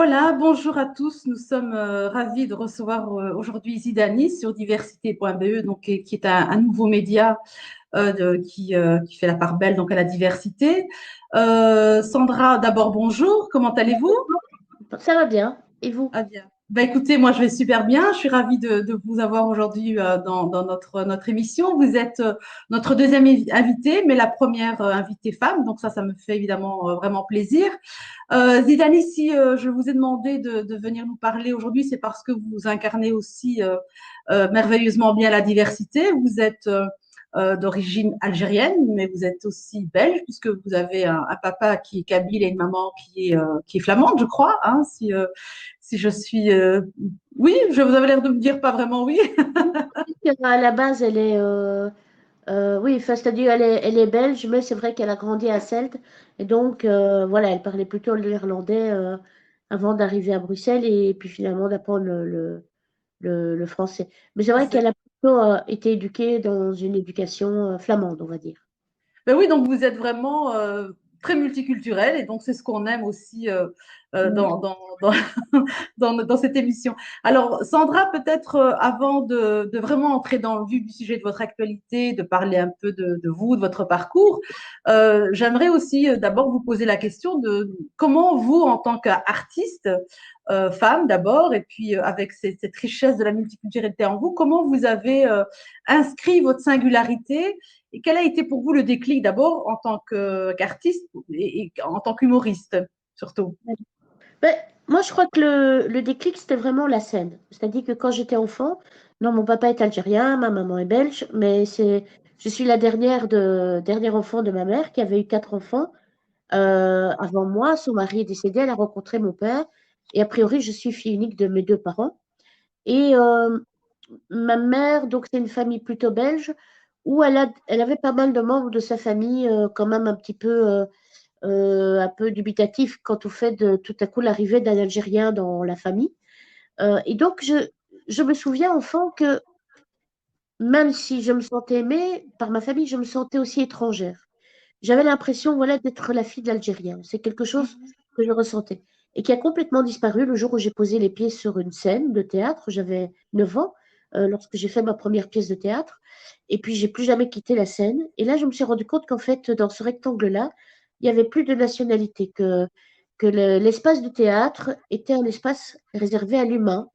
Voilà, bonjour à tous. Nous sommes ravis de recevoir aujourd'hui Zidani sur diversité.be, donc qui est un nouveau média qui fait la part belle donc à la diversité. Sandra, d'abord bonjour. Comment allez-vous? Ça va bien. Et vous? Ah bien. Bah, écoutez, moi je vais super bien. Je suis ravie de vous avoir aujourd'hui dans notre émission. Vous êtes notre deuxième invitée, mais la première invitée femme. Donc ça me fait évidemment vraiment plaisir. Zidane, si je vous ai demandé de venir nous parler aujourd'hui, c'est parce que vous incarnez aussi merveilleusement bien la diversité. Vous êtes d'origine algérienne, mais vous êtes aussi belge, puisque vous avez un papa qui est kabyle et une maman qui est flamande, je crois. Hein, si je suis. Oui, je vous avais l'air de me dire pas vraiment oui. À la base, elle est, oui, enfin, c'est-à-dire elle est belge, mais c'est vrai qu'elle a grandi à Celt. Et donc, voilà, elle parlait plutôt l'irlandais avant d'arriver à Bruxelles et puis finalement d'apprendre le français. Mais c'est vrai qu'elle a plutôt été éduquée dans une éducation flamande, on va dire. Ben oui, donc vous êtes vraiment très multiculturel et donc c'est ce qu'on aime aussi Mm. dans cette émission. Alors, Sandra, peut-être avant de vraiment entrer dans le vif du sujet de votre actualité, de parler un peu de vous, de votre parcours, j'aimerais aussi d'abord vous poser la question de comment vous, en tant qu'artiste, femme d'abord, et puis avec cette richesse de la multiculturalité en vous, comment vous avez inscrit votre singularité et quel a été pour vous le déclic d'abord en tant qu'artiste et en tant qu'humoriste surtout? Ben, moi, je crois que le déclic, c'était vraiment la scène. C'est-à-dire que quand j'étais enfant, non, mon papa est algérien, ma maman est belge, mais je suis la dernière enfant de ma mère qui avait eu quatre enfants. Avant moi, son mari est décédé, elle a rencontré mon père, et a priori, je suis fille unique de mes deux parents. Et ma mère, donc c'est une famille plutôt belge, où elle avait pas mal de membres de sa famille, quand même un peu dubitatif quant au fait de tout à coup l'arrivée d'un Algérien dans la famille. Et donc, je me souviens enfant que même si je me sentais aimée par ma famille, je me sentais aussi étrangère. J'avais l'impression, voilà, d'être la fille de l'Algérien. C'est quelque chose que je ressentais et qui a complètement disparu le jour où j'ai posé les pieds sur une scène de théâtre. J'avais 9 ans lorsque j'ai fait ma première pièce de théâtre. Et puis, j'ai plus jamais quitté la scène. Et là, je me suis rendu compte qu'en fait, dans ce rectangle-là, il n'y avait plus de nationalité, que l'espace du théâtre était un espace réservé à l'humain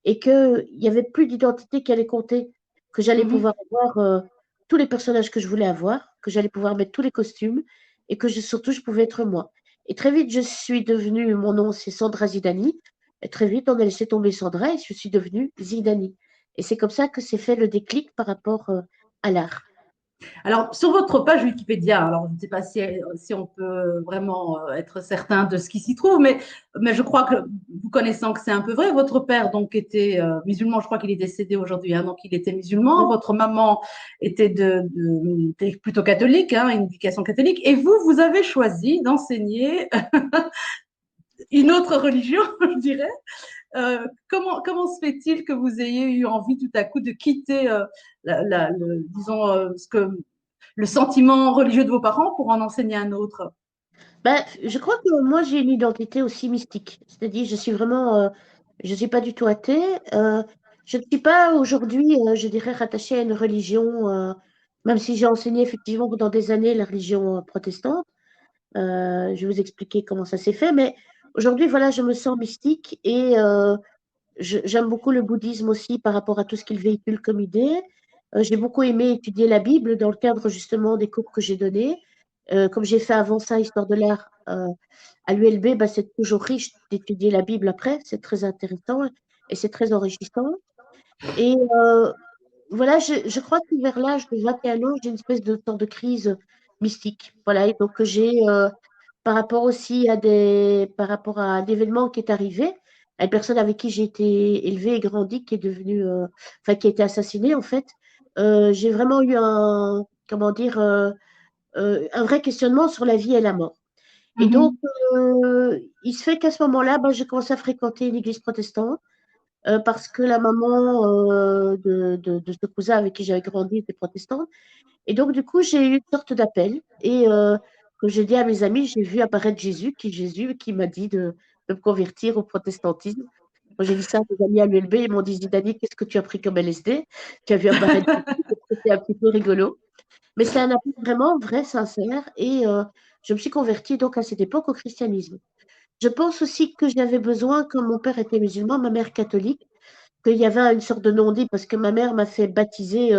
et qu'il n'y avait plus d'identité qui allait compter, que j'allais Mhm. pouvoir avoir tous les personnages que je voulais avoir, que j'allais pouvoir mettre tous les costumes et que surtout je pouvais être moi. Et très vite, je suis devenue, mon nom c'est Sandra Zidani, et très vite on a laissé tomber Sandra et je suis devenue Zidani. Et c'est comme ça que s'est fait le déclic par rapport à l'art. Alors, sur votre page Wikipédia, alors je ne sais pas si on peut vraiment être certain de ce qui s'y trouve, mais je crois que vous connaissant que c'est un peu vrai, votre père donc était musulman, je crois qu'il est décédé aujourd'hui, hein, donc il était musulman, votre maman était était plutôt catholique, hein, une éducation catholique, et vous, vous avez choisi d'enseigner une autre religion, je dirais. Comment se fait-il que vous ayez eu envie tout à coup de quitter, disons, le sentiment religieux de vos parents pour en enseigner un autre? Ben, je crois que moi j'ai une identité aussi mystique. C'est-à-dire, je suis vraiment, je suis pas du tout athée. Je ne suis pas aujourd'hui, je dirais, rattachée à une religion, même si j'ai enseigné effectivement pendant des années la religion protestante. Je vais vous expliquer comment ça s'est fait, mais aujourd'hui, voilà, je me sens mystique et j'aime beaucoup le bouddhisme aussi par rapport à tout ce qu'il véhicule comme idée. J'ai beaucoup aimé étudier la Bible dans le cadre justement des cours que j'ai donnés. Comme j'ai fait avant ça, Histoire de l'art à l'ULB, bah, c'est toujours riche d'étudier la Bible après, c'est très intéressant et c'est très enrichissant. Et voilà, je crois que vers l'âge de 21 ans, j'ai une espèce de temps de crise mystique. Voilà, et donc j'ai, par rapport aussi par rapport à un événement qui est arrivé, à une personne avec qui j'ai été élevée et grandie, qui est devenue, enfin, qui a été assassinée, en fait, j'ai vraiment eu comment dire, un vrai questionnement sur la vie et la mort. Et donc, Mhm. il se fait qu'à ce moment-là, bah, j'ai commencé à fréquenter une église protestante parce que la maman de ce cousin avec qui j'avais grandi était protestante. Et donc, du coup, j'ai eu une sorte d'appel. Et comme j'ai dit à mes amis, j'ai vu apparaître Jésus qui m'a dit de me convertir au protestantisme. Quand j'ai dit ça à mes amis à l'ULB, ils m'ont dit, Zidane, qu'est-ce que tu as pris comme LSD? Tu as vu apparaître des trucs, c'était un petit peu rigolo. Mais c'est un appel vraiment vrai, sincère. Et je me suis convertie donc à cette époque au christianisme. Je pense aussi que j'avais besoin, comme mon père était musulman, ma mère catholique, qu'il y avait une sorte de non-dit, parce que ma mère m'a fait baptiser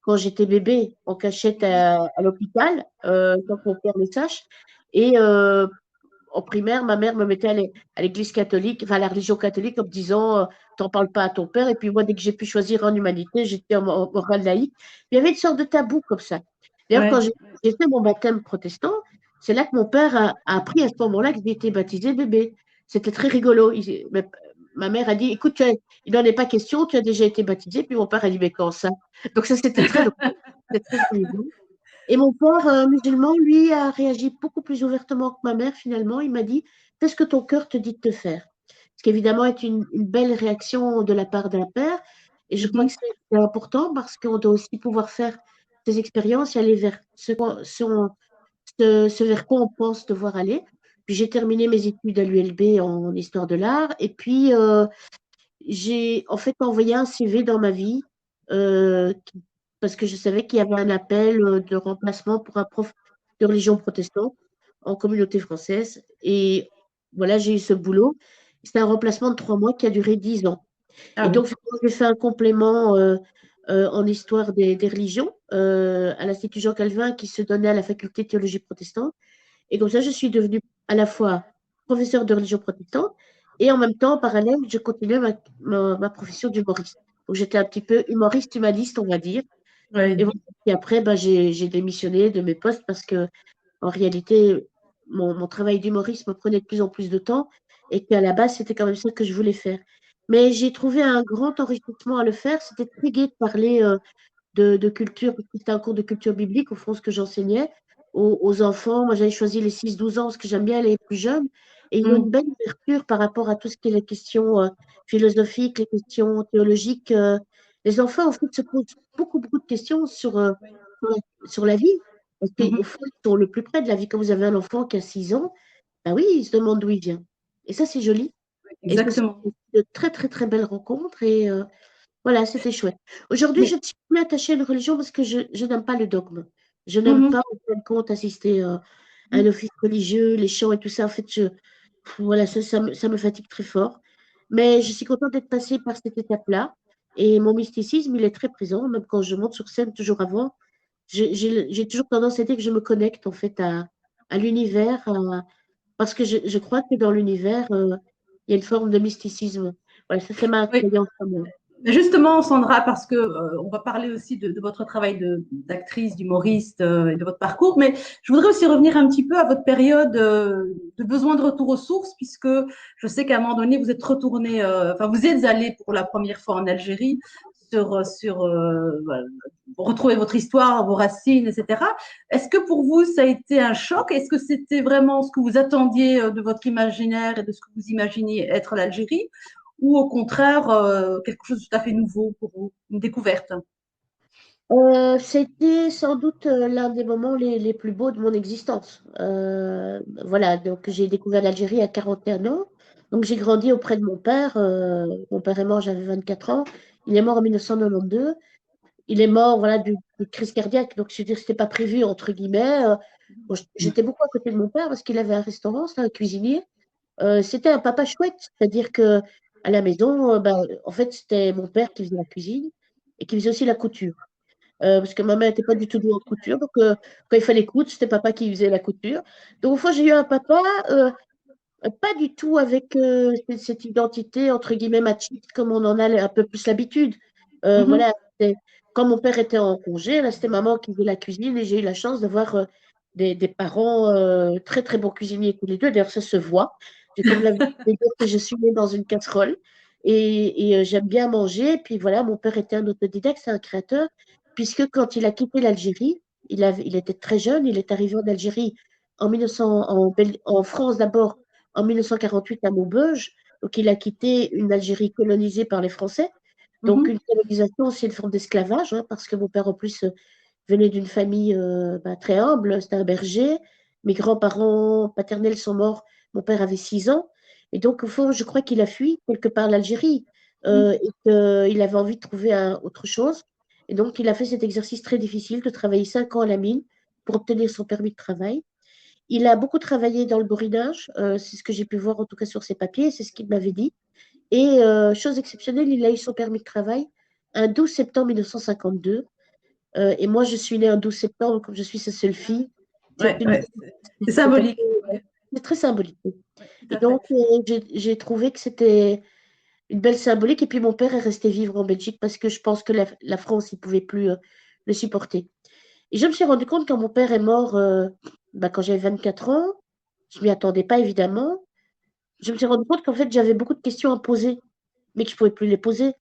quand j'étais bébé en cachette à l'hôpital, sans que mon père le sache. Et en primaire, ma mère me mettait à l'église catholique, enfin à la religion catholique, en me disant t'en parles pas à ton père. Et puis moi, dès que j'ai pu choisir en humanité, j'étais en morale laïque. Il y avait une sorte de tabou comme ça. D'ailleurs, quand Ouais. j'ai fait mon baptême protestant, c'est là que mon père a appris à ce moment-là que j'ai été baptisé bébé. C'était très rigolo. Ma mère a dit, écoute, il n'en est pas question, tu as déjà été baptisé. Puis mon père a dit, mais quand ça? Donc ça, c'était très drôle. C'était très rigolo. Et mon père musulman, lui, a réagi beaucoup plus ouvertement que ma mère, finalement. Il m'a dit, fais ce que ton cœur te dit de te faire. Ce qui, évidemment, est une belle réaction de la part d'un père. Et je crois que Mhm. c'est important parce qu'on doit aussi pouvoir faire des expériences et aller vers ce vers quoi on pense devoir aller. Puis j'ai terminé mes études à l'ULB en histoire de l'art. Et puis, j'ai en fait envoyé un CV dans ma vie parce que je savais qu'il y avait un appel de remplacement pour un prof de religion protestante en communauté française. Et voilà, j'ai eu ce boulot. C'était un remplacement de 3 mois qui a duré 10 ans. Ah Et oui. donc, j'ai fait un complément en histoire des religions à l'Institut Jean Calvin qui se donnait à la faculté de théologie protestante. Et comme ça, je suis devenue à la fois professeure de religion protestante et en même temps, en parallèle, je continuais ma profession d'humoriste. Donc, j'étais un petit peu humoriste humaniste, on va dire. Et, Oui. voilà. Et après, ben, j'ai démissionné de mes postes parce que, en réalité, mon travail d'humoriste me prenait de plus en plus de temps et qu'à la base, c'était quand même ça que je voulais faire. Mais j'ai trouvé un grand enrichissement à le faire. C'était très gai de parler de culture, parce que c'était un cours de culture biblique, au fond, ce que j'enseignais aux enfants. Moi, j'avais choisi les 6-12 ans, parce que j'aime bien les plus jeunes. Et ils ont une Mm. belle ouverture par rapport à tout ce qui est les questions philosophiques, les questions théologiques. Les enfants, en fait, se posent beaucoup de questions sur sur la vie. Parce qu'au Mhm. fond, ils sont le plus près de la vie. Quand vous avez un enfant qui a 6 ans, ben oui, il se demande d'où il vient. Et ça, c'est joli. Et ce sont Exactement. de très belles rencontres. Et voilà, c'était chouette. Aujourd'hui, Mais je ne suis plus attachée à une religion parce que je n'aime pas le dogme. Je n'aime mhm. pas, en fin de compte, assister à un office religieux, les chants et tout ça. En fait, voilà, ça me fatigue très fort. Mais je suis contente d'être passée par cette étape-là. Et mon mysticisme, il est très présent, même quand je monte sur scène, toujours avant. J'ai toujours tendance à dire que je me connecte, en fait, à l'univers, parce que je crois que dans l'univers, il y a une forme de mysticisme. Voilà, ça, c'est ma Oui. croyance à moi. Justement, Sandra, parce que on va parler aussi de votre travail d'actrice, d'humoriste et de votre parcours, mais je voudrais aussi revenir un petit peu à votre période de besoin de retour aux sources, puisque je sais qu'à un moment donné, vous êtes retourné, enfin, vous êtes allé pour la première fois en Algérie voilà, pour retrouver votre histoire, vos racines, etc. Est-ce que pour vous, ça a été un choc? Est-ce que c'était vraiment ce que vous attendiez de votre imaginaire et de ce que vous imaginiez être l'Algérie? Ou au contraire, quelque chose de tout à fait nouveau pour vous, une découverte? C'était sans doute l'un des moments les plus beaux de mon existence. Voilà, donc j'ai découvert l'Algérie à 41 ans. Donc j'ai grandi auprès de mon père. Mon père est mort, j'avais 24 ans. Il est mort en 1992. Il est mort voilà, d'une crise cardiaque. Donc je veux dire, c'était pas prévu, entre guillemets. Bon, j'étais beaucoup à côté de mon père parce qu'il avait un restaurant, c'était un cuisinier. C'était un papa chouette. C'est-à-dire que à la maison, ben, en fait, c'était mon père qui faisait la cuisine et qui faisait aussi la couture. Parce que ma mère n'était pas du tout douée en couture. Donc, quand il fallait coudre, c'était papa qui faisait la couture. Donc, une fois, j'ai eu un papa, pas du tout avec cette identité, entre guillemets, machiste, comme on en a un peu plus l'habitude. Mhm, Voilà, quand mon père était en congé, là, c'était maman qui faisait la cuisine et j'ai eu la chance d'avoir des parents très bons cuisiniers tous les deux. D'ailleurs, ça se voit. J'ai comme la de dire que je suis née dans une casserole et j'aime bien manger. Puis voilà, mon père était un autodidacte, c'est un créateur, puisque quand il a quitté l'Algérie, il était très jeune, il est arrivé en Algérie en 1900, en France d'abord, en 1948 à Maubeuge. Donc, il a quitté une Algérie colonisée par les Français. Donc, une mhm, colonisation, c'est une forme d'esclavage, hein, parce que mon père, en plus, venait d'une famille très humble. C'était un berger. Mes grands-parents paternels sont morts. Mon père avait 6 ans. Et donc, au fond, je crois qu'il a fui quelque part l'Algérie et qu'il avait envie de trouver autre chose. Et donc, il a fait cet exercice très difficile de travailler 5 ans à la mine pour obtenir son permis de travail. Il a beaucoup travaillé dans le borinage, c'est ce que j'ai pu voir en tout cas sur ses papiers, c'est ce qu'il m'avait dit. Et chose exceptionnelle, il a eu son permis de travail un 12 septembre 1952. Et moi, je suis née un 12 septembre, comme je suis sa seule fille. C'est Ouais, une- ouais, c'est c'est symbolique. Ouais, c'est très symbolique. ouais, tout Et à fait. donc, j'ai trouvé que c'était une belle symbolique. Et puis, mon père est resté vivre en Belgique parce que je pense que la France, il ne pouvait plus le supporter. Et je me suis rendu compte quand mon père est mort, bah, quand j'avais 24 ans, je ne m'y attendais pas évidemment. Je me suis rendu compte qu'en fait, j'avais beaucoup de questions à poser, mais que je ne pouvais plus les poser.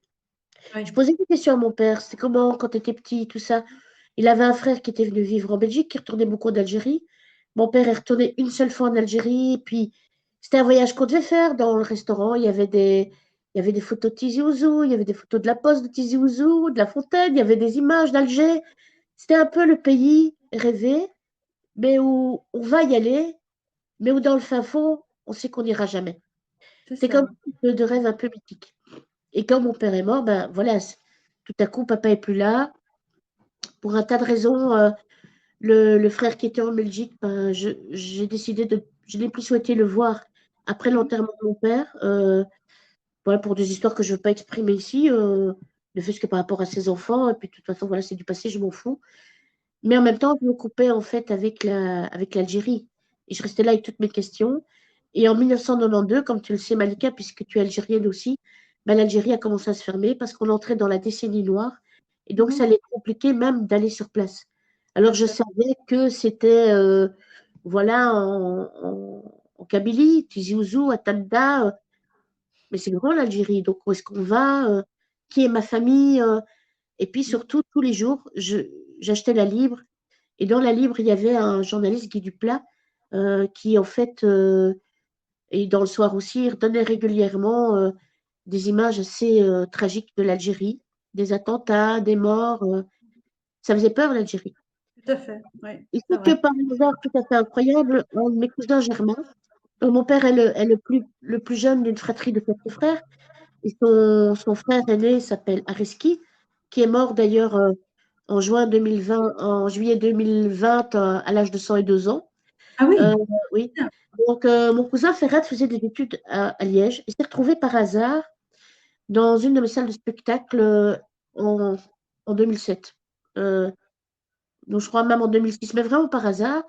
Je Oui. posais des questions à mon père. C'était comment quand tu étais petit, tout ça. Il avait un frère qui était venu vivre en Belgique, qui retournait beaucoup en Algérie. Mon père est retourné une seule fois en Algérie. Puis, c'était un voyage qu'on devait faire. Dans le restaurant, il y avait des photos de Tizi Ouzou, il y avait des photos de la poste de Tizi Ouzou, de la fontaine, il y avait des images d'Alger. C'était un peu le pays rêvé, mais où on va y aller, mais où dans le fin fond, on sait qu'on n'ira jamais. C'est C'est comme ça. un type de rêve un peu mythique. Et quand mon père est mort, ben voilà, tout à coup, papa est plus là. Pour un tas de raisons, le frère qui était en Belgique, ben, j'ai décidé je n'ai plus souhaité le voir après Mhm. l'enterrement de mon père. Voilà, pour des histoires que je ne veux pas exprimer ici, ne fût-ce que par rapport à ses enfants. Et puis, de toute façon, voilà, c'est du passé, je m'en fous. Mais en même temps, je me coupais en fait avec l'Algérie. Et je restais là avec toutes mes questions. Et en 1992, comme tu le sais, Malika, puisque tu es algérienne aussi, ben, l'Algérie a commencé à se fermer parce qu'on entrait dans la décennie noire. Et donc, ça Mhm. allait être compliqué même d'aller sur place. Alors, Bien je sûr. savais que c'était, voilà, en Kabylie, Tizi Ouzou, à Tanda, mais c'est grand l'Algérie. Donc, où est-ce qu'on va qui est ma famille et puis surtout, tous les jours, j'achetais la Libre et dans la Libre, il y avait un journaliste, Guy Duplat, qui en fait, et dans le soir aussi, il redonnait régulièrement des images assez tragiques de l'Algérie, des attentats, des morts. Ça faisait peur l'Algérie. Tout à fait. Oui, Il c'est faut que vrai. par un hasard tout à fait incroyable, un de mes cousins germains, mon père est le plus jeune d'une fratrie de quatre frères, et son frère aîné s'appelle Ariski, qui est mort d'ailleurs en juillet 2020 à l'âge de 102 ans. Ah Euh, oui. oui. Donc, mon cousin Ferhat faisait des études à Liège et s'est retrouvé par hasard dans une de mes salles de spectacle en, en 2007. Euh, donc, je crois même en 2006, mais vraiment par hasard.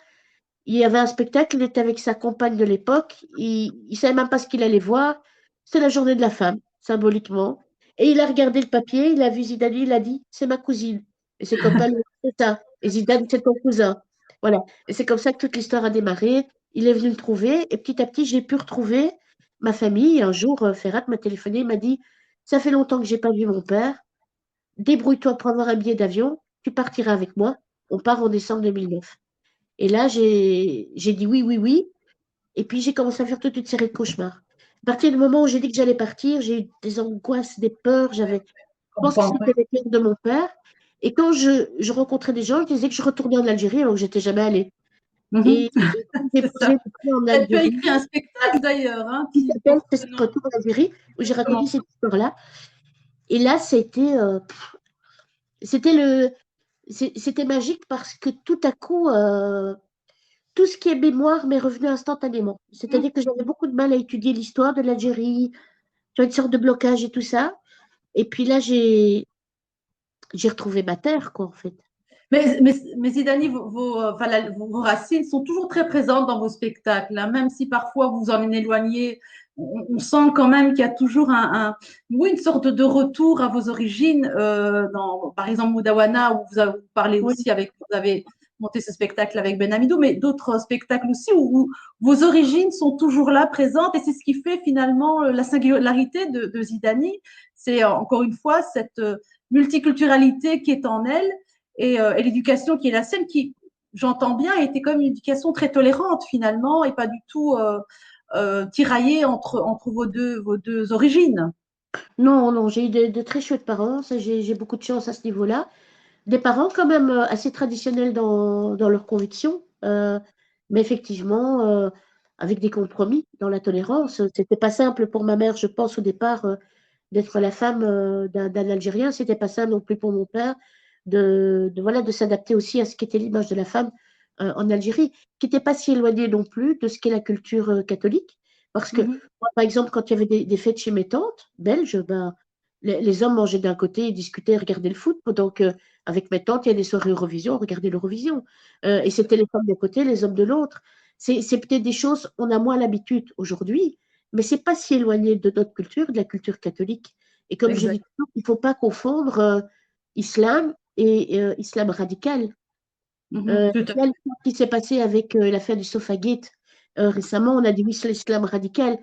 Il y avait un spectacle, il était avec sa compagne de l'époque, il ne savait même pas ce qu'il allait voir. C'était la journée de la femme, symboliquement. Et il a regardé le papier, il a vu Zidane, il a dit, c'est ma cousine. Et ses copains lui ont dit, c'est ça. Et Zidane, c'est ton cousin. Voilà. Et c'est comme ça que toute l'histoire a démarré. Il est venu me trouver, et petit à petit, j'ai pu retrouver ma famille. Et un jour, Ferrat m'a téléphoné, il m'a dit, ça fait longtemps que j'ai pas vu mon père. Débrouille-toi pour avoir un billet d'avion, tu partiras avec moi. On part en décembre 2009. Et là, j'ai dit oui, oui, oui. Et puis, j'ai commencé à faire toute une série de cauchemars. À partir du moment où j'ai dit que j'allais partir, j'ai eu des angoisses, des peurs. Je pense que Comprends. c'était les peurs de mon père. Et quand je rencontrais des gens, je disais que je retournais en Algérie alors que j'étais jamais allée. Mhm. Et quand j'ai C'est posé ça. le pied en Tu as Algérie, écrit un spectacle d'ailleurs, hein, qui qui s'appelle porte C'est ce nom. Retour en Algérie, où j'ai raconté Exactement. cette histoire-là. Et là, c'était c'était magique parce que tout à coup, tout ce qui est mémoire m'est revenu instantanément. Mhm. C'est-à-dire que j'avais beaucoup de mal à étudier l'histoire de l'Algérie, tu vois, une sorte de blocage et tout ça. Et puis là, j'ai retrouvé ma terre, quoi, en fait. Mais Zidani, enfin, vos racines sont toujours très présentes dans vos spectacles, hein, même si parfois vous en éloignez. On sent quand même qu'il y a toujours oui, une sorte de retour à vos origines. Par exemple, Moudawana, où vous parlez Oui. aussi vous avez monté ce spectacle avec Ben Amidou, mais d'autres spectacles aussi où vos origines sont toujours là, présentes. Et c'est ce qui fait finalement la singularité de Zidani. C'est encore une fois cette multiculturalité qui est en elle et l'éducation qui est la sienne, qui, j'entends bien, était comme une éducation très tolérante finalement et pas du tout tiraillée entre vos deux origines. Non, non, j'ai eu de très chouettes parents, ça, j'ai beaucoup de chance à ce niveau-là. Des parents quand même assez traditionnels dans leurs convictions, mais effectivement, avec des compromis dans la tolérance. C'était pas simple pour ma mère, je pense, au départ, d'être la femme d'un Algérien. C'était pas simple non plus pour mon père voilà, de s'adapter aussi à ce qu'était l'image de la femme en Algérie, qui n'était pas si éloignée non plus de ce qu'est la culture catholique. Parce que, Mhm. moi, par exemple, quand il y avait des fêtes chez mes tantes belges, ben, les hommes mangeaient d'un côté, ils discutaient, regardaient le foot, pendant que avec mes tantes, il y a des soirées Eurovision, on regardait l'Eurovision. Et c'était les femmes d'un côté, les hommes de l'autre. C'est peut-être des choses, on a moins l'habitude aujourd'hui, mais c'est pas si éloigné de notre culture, de la culture catholique. Et comme je dis Exact. toujours, il ne faut pas confondre islam et islam radical. Mhm. Tout à Il y a fait. l'histoire qui s'est passée avec l'affaire du Sofagate récemment. On a dit oui, c'est l'islam radical,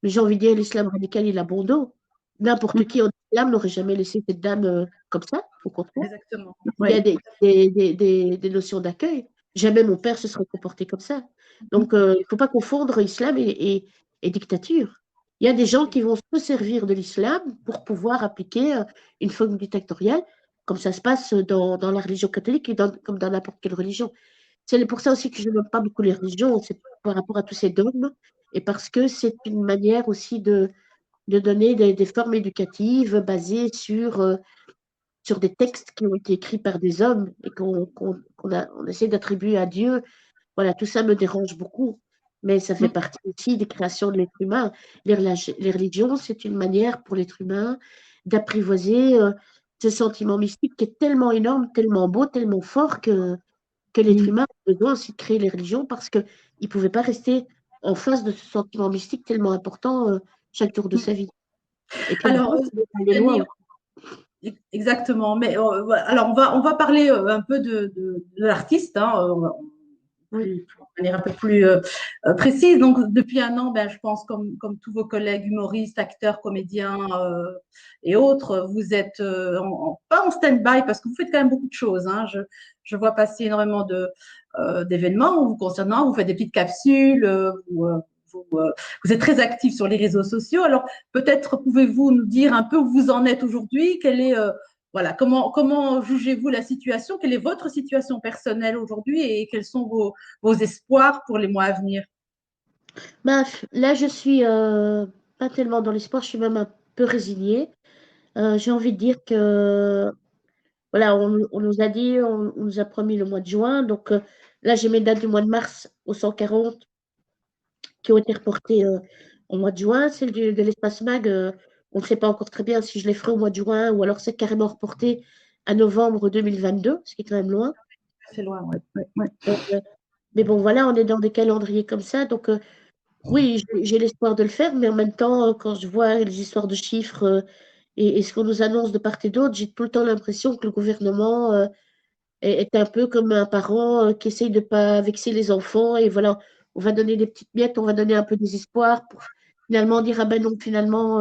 mais j'ai envie de dire l'islam radical, il a bon dos. N'importe Mhm. qui en islam n'aurait jamais laissé cette dame comme ça, au contraire. Exactement. Il y a Oui. des notions d'accueil. Jamais mon père se serait comporté comme ça. Donc, il ne faut pas confondre islam et dictature. Il y a des gens qui vont se servir de l'islam pour pouvoir appliquer une forme dictatoriale, comme ça se passe dans la religion catholique et comme dans n'importe quelle religion. C'est pour ça aussi que je n'aime pas beaucoup les religions, c'est par rapport à tous ces dogmes, et parce que c'est une manière aussi de donner des formes éducatives basées sur des textes qui ont été écrits par des hommes et on essaie d'attribuer à Dieu. Voilà, tout ça me dérange beaucoup, mais ça fait Mhm. partie aussi des créations de l'être humain. Les religions, c'est une manière pour l'être humain d'apprivoiser ce sentiment mystique qui est tellement énorme, tellement beau, tellement fort que l'être Mhm. humain a besoin aussi de créer les religions parce qu'il ne pouvait pas rester en face de ce sentiment mystique tellement important chaque jour de sa vie. Et puis Alors, après, il faut aller loin Dani, aussi. exactement. Mais voilà. Alors, on va parler un peu de l'artiste, hein, Oui. de manière un peu plus précise. Donc, depuis un an, ben, je pense, comme tous vos collègues humoristes, acteurs, comédiens et autres, vous êtes pas en stand-by parce que vous faites quand même beaucoup de choses. Hein. Je vois passer énormément d'événements vous concernant. Vous faites des petites capsules. Vous êtes très actif sur les réseaux sociaux. Alors, peut-être pouvez-vous nous dire un peu où vous en êtes aujourd'hui, voilà, comment jugez-vous la situation? Quelle est votre situation personnelle aujourd'hui et quels sont vos espoirs pour les mois à venir? Ben, là, je suis pas tellement dans l'espoir, je suis même un peu résignée. J'ai envie de dire que, voilà, on nous a dit, on nous a promis le mois de juin. Donc là, j'ai mes dates du mois de mars au 140 qui ont été reportées au mois de juin. Celle de l'Espace Mag, on ne sait pas encore très bien si je les ferai au mois de juin ou alors c'est carrément reporté à novembre 2022, ce qui est quand même loin. C'est loin, oui. Ouais, ouais. Euh, mais bon, voilà, on est dans des calendriers comme ça. Donc, oui, j'ai l'espoir de le faire, mais en même temps, quand je vois les histoires de chiffres et ce qu'on nous annonce de part et d'autre, j'ai tout le temps l'impression que le gouvernement est un peu comme un parent qui essaye de ne pas vexer les enfants. Et voilà, on va donner des petites miettes, on va donner un peu d'espoir pour finalement dire, ah ben non, finalement,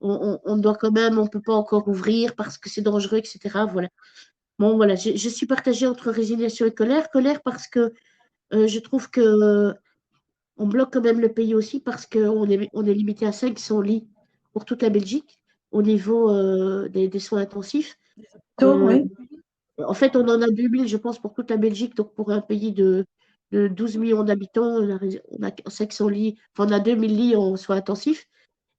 on doit quand même, on ne peut pas encore ouvrir parce que c'est dangereux, etc. Voilà. Bon, voilà, je suis partagée entre résignation et colère. Colère parce que je trouve que on bloque quand même le pays aussi parce on est limité à 500 lits pour toute la Belgique au niveau des soins intensifs. Euh, Oui. En fait, on en a 2000, je pense, pour toute la Belgique. Donc, pour un pays de 12 millions d'habitants, on a 500 lits, enfin, on a 2000 lits en soins intensifs.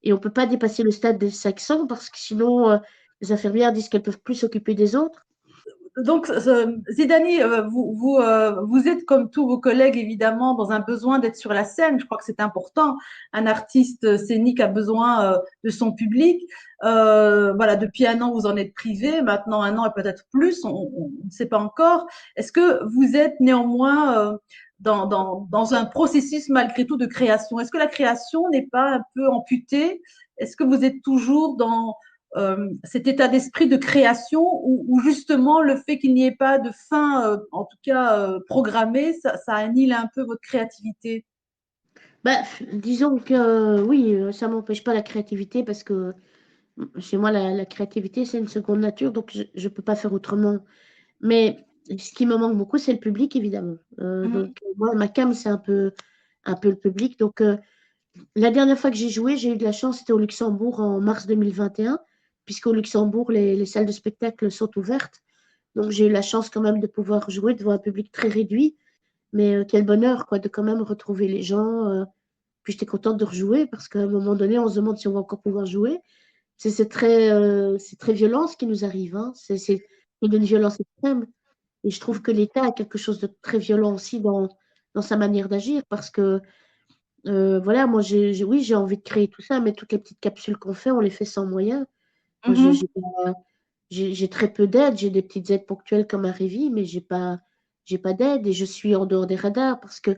Et on ne peut pas dépasser le stade des 500 parce que sinon, les infirmières disent qu'elles ne peuvent plus s'occuper des autres. Donc, Zidani, vous êtes comme tous vos collègues, évidemment, dans un besoin d'être sur la scène. Je crois que c'est important. Un artiste scénique a besoin de son public. Voilà, depuis un an, vous en êtes privé. Maintenant, un an et peut-être plus, on ne sait pas encore. Est-ce que vous êtes néanmoins dans un processus malgré tout de création? Est-ce que la création n'est pas un peu amputée? Est-ce que vous êtes toujours dans cet état d'esprit de création où justement le fait qu'il n'y ait pas de fin, en tout cas programmée, ça annule un peu votre créativité. Bah, disons que oui, ça ne m'empêche pas la créativité parce que chez moi, la créativité, c'est une seconde nature, donc je ne peux pas faire autrement. Mais ce qui me manque beaucoup, c'est le public, évidemment. Mhm. Donc, moi, ma came, c'est un peu le public. Donc, la dernière fois que j'ai joué, j'ai eu de la chance, c'était au Luxembourg en mars 2021, puisqu'au Luxembourg, les salles de spectacle sont ouvertes. Donc, j'ai eu la chance quand même de pouvoir jouer devant un public très réduit. Mais quel bonheur, quoi, de quand même retrouver les gens. Puis j'étais contente de rejouer parce qu'à un moment donné, on se demande si on va encore pouvoir jouer. C'est très violent ce qui nous arrive, hein. C'est une violence extrême. Et je trouve que l'État a quelque chose de très violent aussi dans sa manière d'agir parce que, voilà, moi, oui, j'ai envie de créer tout ça, mais toutes les petites capsules qu'on fait, on les fait sans moyens. Moi, Mhm. j'ai très peu d'aide. J'ai des petites aides ponctuelles comme un Révi, mais j'ai pas d'aide et je suis en dehors des radars parce que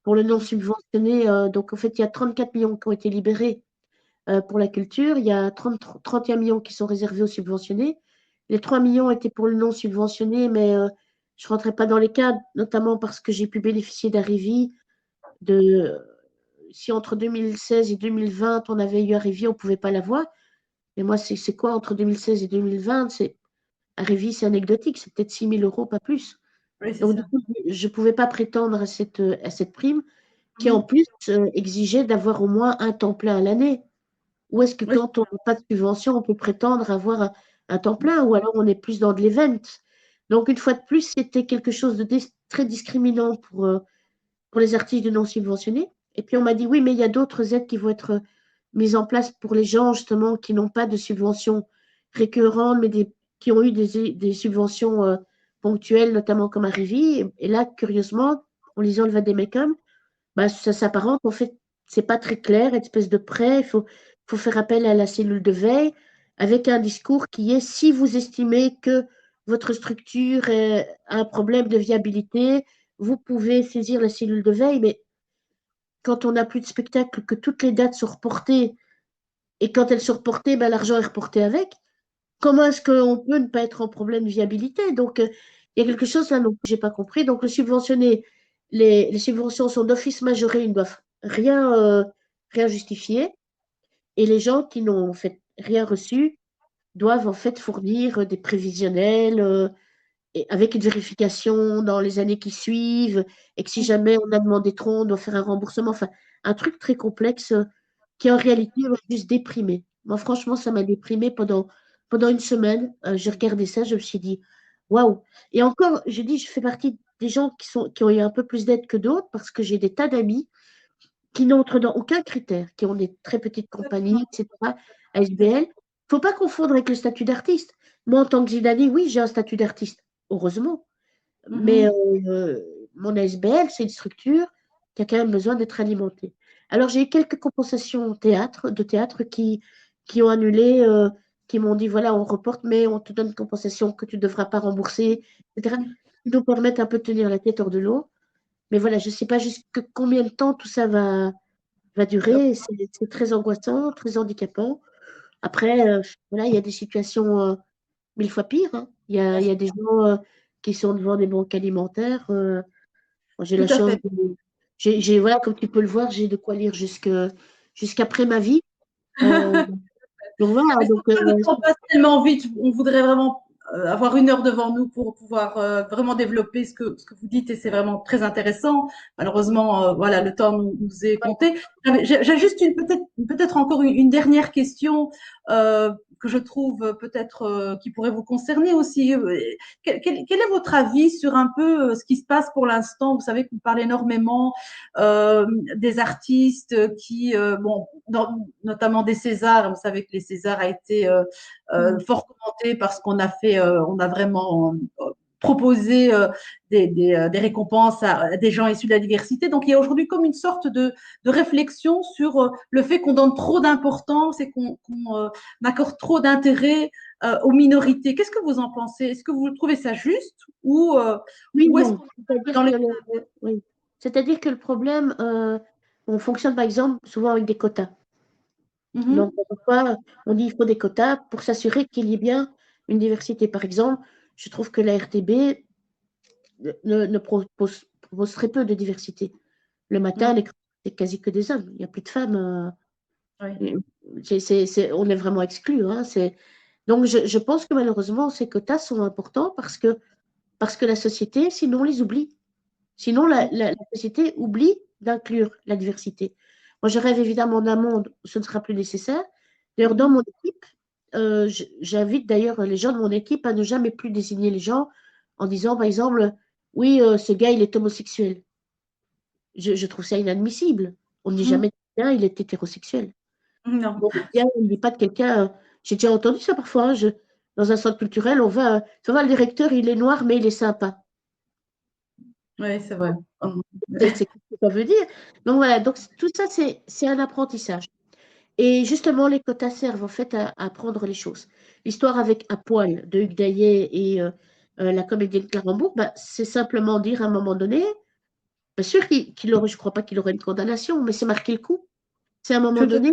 pour le non subventionné, donc en fait, il y a 34 millions qui ont été libérés pour la culture. Il y a 31 millions qui sont réservés aux subventionnés. Les 3 millions étaient pour le non subventionné, mais je ne rentrais pas dans les cadres, notamment parce que j'ai pu bénéficier d'un Révi. De, si entre 2016 et 2020, on avait eu un Révi, on ne pouvait pas l'avoir. Mais moi, c'est quoi entre 2016 et 2020? Un Révi, c'est anecdotique, c'est peut-être 6 000 euros, pas plus. Oui, c'est Donc, du ça. coup, je ne pouvais pas prétendre à cette prime qui, en Mhm. plus, exigeait d'avoir au moins un temps plein à l'année. Ou est-ce que Oui, quand on n'a pas de subvention, on peut prétendre avoir un temps plein, ou alors on est plus dans de l'event. Donc, une fois de plus, c'était quelque chose de très discriminant pour les artistes non subventionnés. Et puis, on m'a dit, oui, mais il y a d'autres aides qui vont être mises en place pour les gens, justement, qui n'ont pas de subventions récurrentes, mais qui ont eu des subventions ponctuelles, notamment comme Arrivi. Et là, curieusement, en lisant le Vademecum, bah, ça s'apparente, en fait, c'est pas très clair, une espèce de prêt, faut faire appel à la cellule de veille avec un discours qui est si vous estimez que votre structure a un problème de viabilité, vous pouvez saisir la cellule de veille, mais quand on n'a plus de spectacle, que toutes les dates sont reportées, et quand elles sont reportées, ben, l'argent est reporté avec, comment est-ce qu'on peut ne pas être en problème de viabilité? Donc, il y a quelque chose là non, que je n'ai pas compris. Donc, le subventionné, les subventions sont d'office majorées, ils ne doivent rien justifier. Et les gens qui n'ont en fait rien reçu doivent en fait fournir des prévisionnels et avec une vérification dans les années qui suivent. Et que si jamais on a demandé trop, on doit faire un remboursement. Enfin, un truc très complexe qui en réalité m'a juste déprimé. Moi, franchement, ça m'a déprimé pendant une semaine. J'ai regardé ça, je me suis dit, waouh. Et encore, je dis, je fais partie des gens qui ont eu un peu plus d'aide que d'autres parce que j'ai des tas d'amis qui n'entrent dans aucun critère, qui ont des très petites compagnies, etc., ASBL. Il ne faut pas confondre avec le statut d'artiste. Moi, en tant que Zidane, oui, j'ai un statut d'artiste, heureusement. Mais Mhm. mon ASBL, c'est une structure qui a quand même besoin d'être alimentée. Alors, j'ai eu quelques compensations de théâtre qui ont annulé, qui m'ont dit, voilà, on reporte, mais on te donne une compensation que tu ne devras pas rembourser, etc. Qui nous permettent un peu de tenir la tête hors de l'eau. Mais voilà, je ne sais pas jusqu'à combien de temps tout ça va durer. C'est très angoissant, très handicapant. Après, voilà, il y a des situations mille fois pires, hein. Il y a des gens qui sont devant des banques alimentaires. Moi, j'ai Tout la à chance fait. de. Voilà, comme tu peux le voir, j'ai de quoi lire jusqu'après ma vie. Euh, donc voilà, Mais c'est donc pour ça que le temps passe tellement vite. On voudrait vraiment avoir une heure devant nous pour pouvoir vraiment développer ce que vous dites et c'est vraiment très intéressant. Malheureusement, voilà, le temps nous est compté. J'ai juste peut-être encore une dernière question que je trouve peut-être qui pourrait vous concerner aussi. Quel est votre avis sur un peu ce qui se passe pour l'instant? Vous savez qu'on parle énormément euh, des artistes qui, bon, notamment des Césars. Vous savez que les Césars a été fort commenté parce qu'on a fait, on a vraiment proposé des récompenses à des gens issus de la diversité. Donc il y a aujourd'hui comme une sorte de réflexion sur le fait qu'on donne trop d'importance et qu'on accorde trop d'intérêt aux minorités. Qu'est-ce que vous en pensez? Est-ce que vous trouvez ça juste oui, ou est-ce non. qu'on est C'est-à-dire dans que les... oui. C'est-à-dire que le problème, on fonctionne par exemple souvent avec des quotas. Donc, Mhm. pourquoi on dit qu'il faut des quotas pour s'assurer qu'il y ait bien une diversité. Par exemple, je trouve que la RTB ne propose très peu de diversité. Le matin, Mhm. l'écran, c'est quasi que des hommes. Il n'y a plus de femmes. Oui. On est vraiment exclus, hein. Donc, je pense que malheureusement, ces quotas sont importants parce que la société, sinon, les oublie. Sinon, la société oublie d'inclure la diversité. Moi, je rêve évidemment d'un monde où ce ne sera plus nécessaire. D'ailleurs, dans Mhm. mon équipe, j'invite d'ailleurs les gens de mon équipe à ne jamais plus désigner les gens en disant, par exemple, oui, ce gars, il est homosexuel. Je trouve ça inadmissible. On ne dit Mhm. jamais quelqu'un, il est hétérosexuel. Non, On ne dit pas de quelqu'un. J'ai déjà entendu ça parfois, hein, dans un centre culturel, tu vas voir, le directeur, il est noir, mais il est sympa. oui, c'est vrai. Hum. C'est ce que ça veut dire. Donc voilà, donc tout ça, c'est un apprentissage. Et justement, les quotas servent en fait à apprendre les choses. L'histoire avec À poil de Hugues Daillet et la comédienne Clara Bourg, bah, c'est simplement dire à un moment donné, bien sûr qu'il aurait, je ne crois pas qu'il aurait une condamnation, mais c'est marquer le coup. C'est à un moment Tout à donné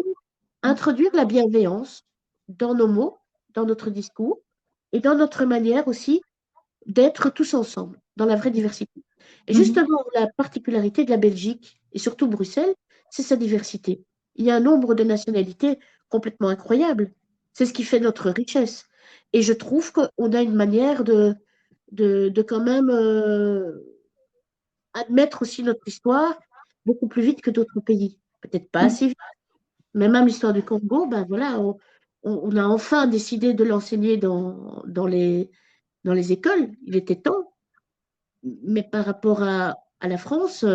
introduire la bienveillance dans nos mots, dans notre discours et dans notre manière aussi d'être tous ensemble, dans la vraie diversité. Et fait. justement, la particularité de la Belgique, et surtout Bruxelles, c'est sa diversité. Il y a un nombre de nationalités complètement incroyable. C'est ce qui fait notre richesse. Et je trouve qu'on a une manière de quand même admettre aussi notre histoire beaucoup plus vite que d'autres pays. Peut-être pas Mhm. assez vite. Mais même l'histoire du Congo, ben voilà, on a enfin décidé de l'enseigner dans les écoles. Il était temps. Mais par rapport à la France,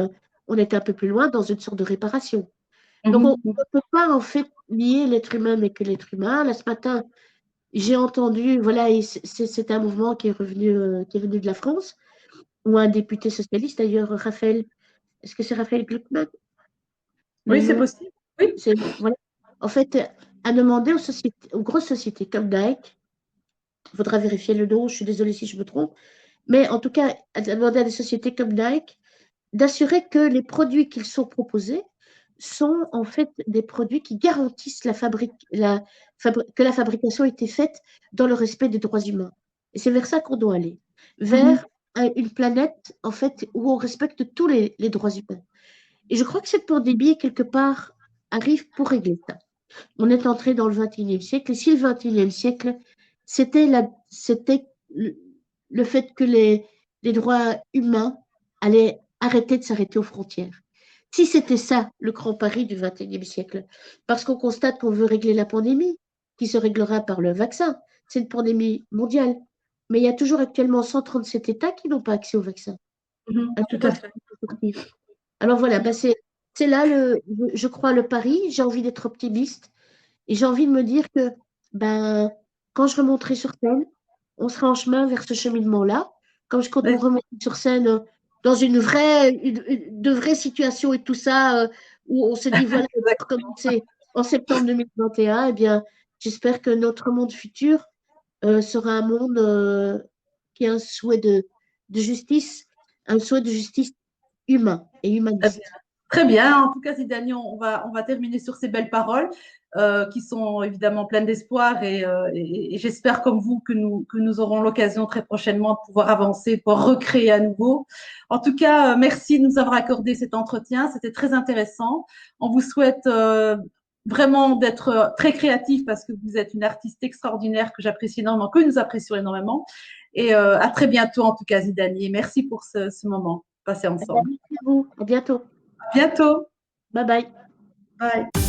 on est un peu plus loin dans une sorte de réparation. Donc, on Mhm. ne peut pas en fait lier l'être humain mais que l'être humain. Là, ce matin, j'ai entendu, voilà, et c'est un mouvement qui est venu de la France, ou un député socialiste d'ailleurs, Raphaël, est-ce que c'est Raphaël Gluckman? Le Oui, c'est nom, possible. Oui. voilà. En fait, a demandé aux grosses sociétés comme Nike, il faudra vérifier le nom, je suis désolée si je me trompe, mais en tout cas, a demandé à des sociétés comme Nike d'assurer que les produits qu'ils sont proposés sont en fait des produits qui garantissent que la fabrication a été faite dans le respect des droits humains. Et c'est vers ça qu'on doit aller, Mhm. vers une planète en fait où on respecte tous les droits humains. Et je crois que cette pandémie, quelque part, arrive pour régler ça. On est entré dans le 21e siècle, et si le 21e siècle, c'était le fait que les droits humains allaient arrêter de s'arrêter aux frontières. Si c'était ça, le grand pari du 21e siècle, parce qu'on constate qu'on veut régler la pandémie, qui se réglera par le vaccin, c'est une pandémie mondiale, mais il y a toujours actuellement 137 États qui n'ont pas accès au vaccin. Mhm. Un Tout nouveau à qui fait. va sortir. Alors voilà, ben c'est là, je crois, le pari. J'ai envie d'être optimiste. Et j'ai envie de me dire que ben, quand je remonterai sur scène, on sera en chemin vers ce cheminement-là. Comme quand on Oui, remonte sur scène dans de vraies situations et tout ça, où on se dit, voilà, on va exact. recommencer en septembre 2021, eh bien, j'espère que notre monde futur sera un monde qui a un souhait de justice, un souhait de justice humain et Eh bien, humaniste. très bien. En tout cas, Zidane, on va terminer sur ces belles paroles qui sont évidemment pleines d'espoir et j'espère comme vous que nous aurons l'occasion très prochainement de pouvoir avancer, de pouvoir recréer à nouveau. En tout cas, merci de nous avoir accordé cet entretien. C'était très intéressant. On vous souhaite vraiment d'être très créatif parce que vous êtes une artiste extraordinaire que j'apprécie énormément, que nous apprécions énormément. Et à très bientôt, en tout cas, Zidane. Merci pour ce moment passé ensemble. Merci à vous. À bientôt. À bientôt. Bye bye. Bye.